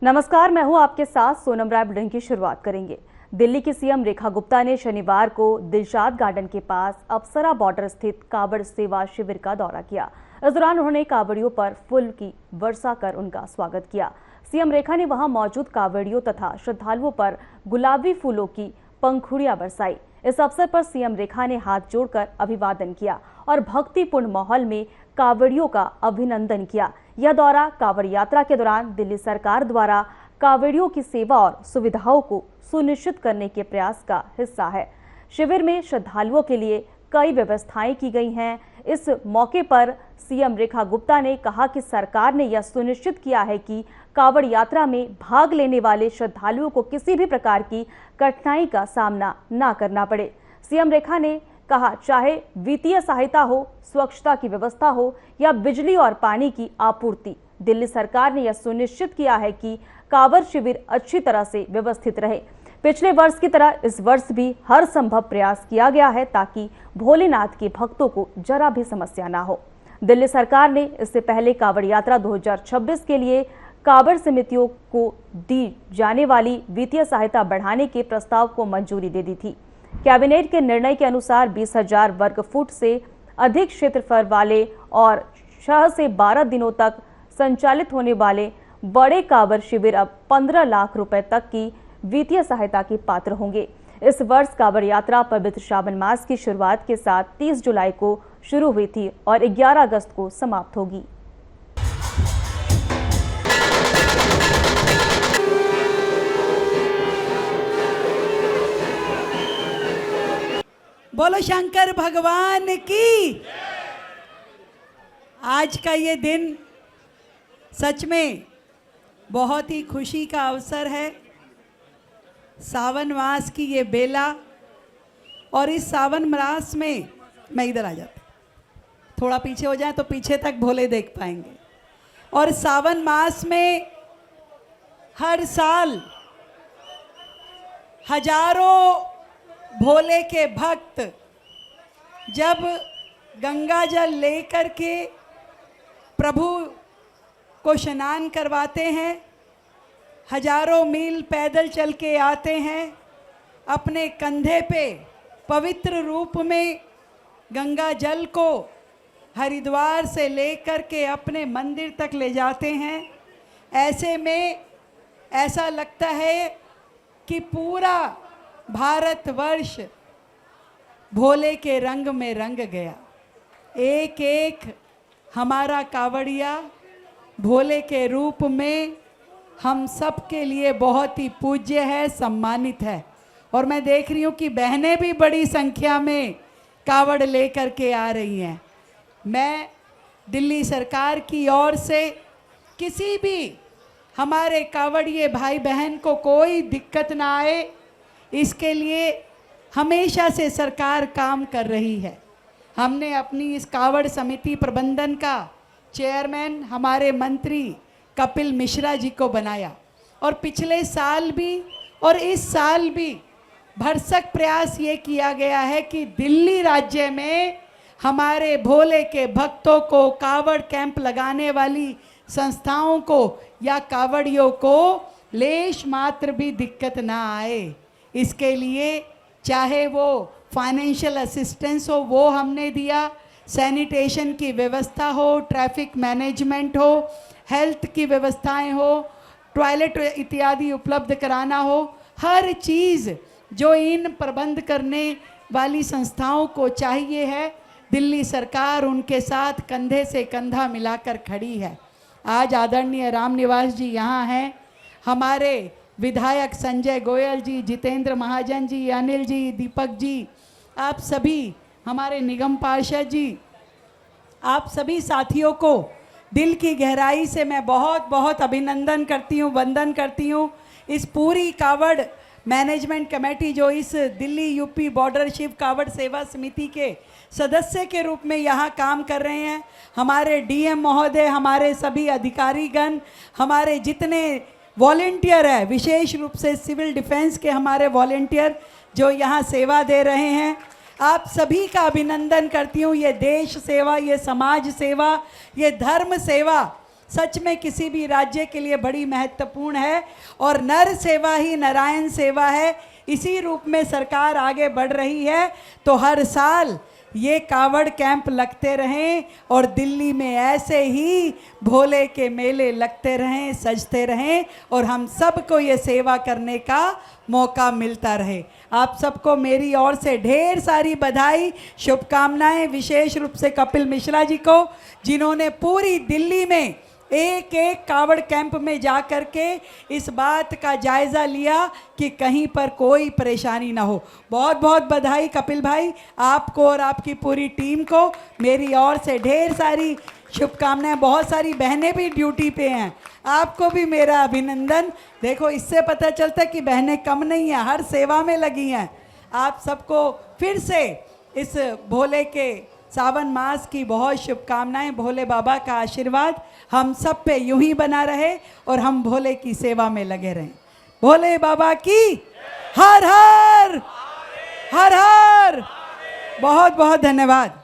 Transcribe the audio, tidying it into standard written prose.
नमस्कार, मैं हूं आपके साथ सोनम राय। बुलेटिन की शुरुआत करेंगे। दिल्ली की सीएम रेखा गुप्ता ने शनिवार को दिलशाद गार्डन के पास अप्सरा बॉर्डर स्थित कावड़ सेवा शिविर का दौरा किया। इस दौरान उन्होंने कावड़ियों पर फूल की वर्षा कर उनका स्वागत किया। सीएम रेखा ने वहां मौजूद कावड़ियों तथा श्रद्धालुओं पर गुलाबी फूलों की पंखुड़ियां बरसाई। इस अवसर पर सीएम रेखा ने हाथ जोड़कर अभिवादन किया और भक्तिपूर्ण माहौल में कावड़ियों का अभिनंदन किया। यह दौरा कावड़ यात्रा के दौरान दिल्ली सरकार द्वारा कावड़ियों की सेवा और सुविधाओं को सुनिश्चित करने के प्रयास का हिस्सा है। शिविर में श्रद्धालुओं के लिए कई व्यवस्थाएं की गई हैं। इस मौके पर सीएम रेखा गुप्ता ने कहा कि सरकार ने यह सुनिश्चित किया है कि कावड़ यात्रा में भाग लेने वाले श्रद्धालुओं को किसी भी प्रकार की कठिनाई का सामना न करना पड़े। सीएम रेखा ने कहा, चाहे वित्तीय सहायता हो, स्वच्छता की व्यवस्था हो या बिजली और पानी की आपूर्ति, दिल्ली सरकार ने यह सुनिश्चित किया है कि कावड़ शिविर अच्छी तरह से व्यवस्थित रहे। पिछले वर्ष की तरह इस वर्ष भी हर संभव प्रयास किया गया है ताकि भोलेनाथ के भक्तों को जरा भी समस्या ना हो। दिल्ली सरकार ने इससे पहले कावड़ यात्रा 2026 के लिए कावड़ समितियों को दी जाने वाली वित्तीय सहायता बढ़ाने के प्रस्ताव को मंजूरी दे दी थी। कैबिनेट के निर्णय के अनुसार 20,000 वर्ग फुट से अधिक क्षेत्रफल वाले और 6 से 12 दिनों तक संचालित होने वाले बड़े कावड़ शिविर अब 15 लाख रुपए तक की वित्तीय सहायता के पात्र होंगे। इस वर्ष कावड़ यात्रा पवित्र श्रावण मास की शुरुआत के साथ 30 जुलाई को शुरू हुई थी और 11 अगस्त को समाप्त होगी। बोलो शंकर भगवान की। आज का ये दिन सच में बहुत ही खुशी का अवसर है। सावन मास की ये बेला, और इस सावन मास में मैं इधर आ जाती, थोड़ा पीछे हो जाए तो पीछे तक भोले देख पाएंगे। और सावन मास में हर साल हजारों भोले के भक्त जब गंगा जल लेकर के प्रभु को स्नान करवाते हैं, हजारों मील पैदल चल के आते हैं, अपने कंधे पे पवित्र रूप में गंगा जल को हरिद्वार से लेकर के अपने मंदिर तक ले जाते हैं। ऐसे में ऐसा लगता है कि पूरा भारतवर्ष भोले के रंग में रंग गया। एक एक हमारा कावड़िया भोले के रूप में हम सब के लिए बहुत ही पूज्य है, सम्मानित है। और मैं देख रही हूँ कि बहनें भी बड़ी संख्या में कावड़ लेकर के आ रही हैं। मैं दिल्ली सरकार की ओर से किसी भी हमारे कावड़िए भाई बहन को कोई दिक्कत ना आए, इसके लिए हमेशा से सरकार काम कर रही है। हमने अपनी इस कावड़ समिति प्रबंधन का चेयरमैन हमारे मंत्री कपिल मिश्रा जी को बनाया, और पिछले साल भी और इस साल भी भरसक प्रयास ये किया गया है कि दिल्ली राज्य में हमारे भोले के भक्तों को, कावड़ कैंप लगाने वाली संस्थाओं को या कावड़ियों को लेश मात्र भी दिक्कत ना आए। इसके लिए चाहे वो फाइनेंशियल असिस्टेंस हो, वो हमने दिया, सैनिटेशन की व्यवस्था हो, ट्रैफिक मैनेजमेंट हो, हेल्थ की व्यवस्थाएं हो, टॉयलेट इत्यादि उपलब्ध कराना हो, हर चीज़ जो इन प्रबंध करने वाली संस्थाओं को चाहिए है, दिल्ली सरकार उनके साथ कंधे से कंधा मिलाकर खड़ी है। आज आदरणीय रामनिवास जी यहाँ हैं, हमारे विधायक संजय गोयल जी, जितेंद्र महाजन जी, अनिल जी, दीपक जी, आप सभी हमारे निगम पार्षद जी, आप सभी साथियों को दिल की गहराई से मैं बहुत बहुत अभिनंदन करती हूँ, वंदन करती हूँ। इस पूरी कावड़ मैनेजमेंट कमेटी जो इस दिल्ली यूपी बॉर्डर शिव कावड़ सेवा समिति के सदस्य के रूप में यहाँ काम कर रहे हैं, हमारे डीएम महोदय, हमारे सभी अधिकारीगण, हमारे जितने वॉलेंटियर है, विशेष रूप से सिविल डिफेंस के हमारे वॉलेंटियर जो यहाँ सेवा दे रहे हैं, आप सभी का अभिनंदन करती हूँ। ये देश सेवा, ये समाज सेवा, ये धर्म सेवा सच में किसी भी राज्य के लिए बड़ी महत्वपूर्ण है और नर सेवा ही नारायण सेवा है। इसी रूप में सरकार आगे बढ़ रही है। तो हर साल ये कावड़ कैंप लगते रहें और दिल्ली में ऐसे ही भोले के मेले लगते रहें, सजते रहें और हम सबको ये सेवा करने का मौका मिलता रहे। आप सबको मेरी ओर से ढेर सारी बधाई, शुभकामनाएं, विशेष रूप से कपिल मिश्रा जी को, जिन्होंने पूरी दिल्ली में एक एक कावड़ कैंप में जा कर के इस बात का जायज़ा लिया कि कहीं पर कोई परेशानी ना हो। बहुत बहुत बधाई कपिल भाई, आपको और आपकी पूरी टीम को मेरी ओर से ढेर सारी शुभकामनाएं। बहुत सारी बहनें भी ड्यूटी पे हैं, आपको भी मेरा अभिनंदन। देखो, इससे पता चलता है कि बहनें कम नहीं हैं, हर सेवा में लगी हैं। आप सबको फिर से इस भोले के सावन मास की बहुत शुभकामनाएं। भोले बाबा का आशीर्वाद हम सब पे यूं ही बना रहे और हम भोले की सेवा में लगे रहें। भोले बाबा की हर हर हर हर। बहुत बहुत धन्यवाद।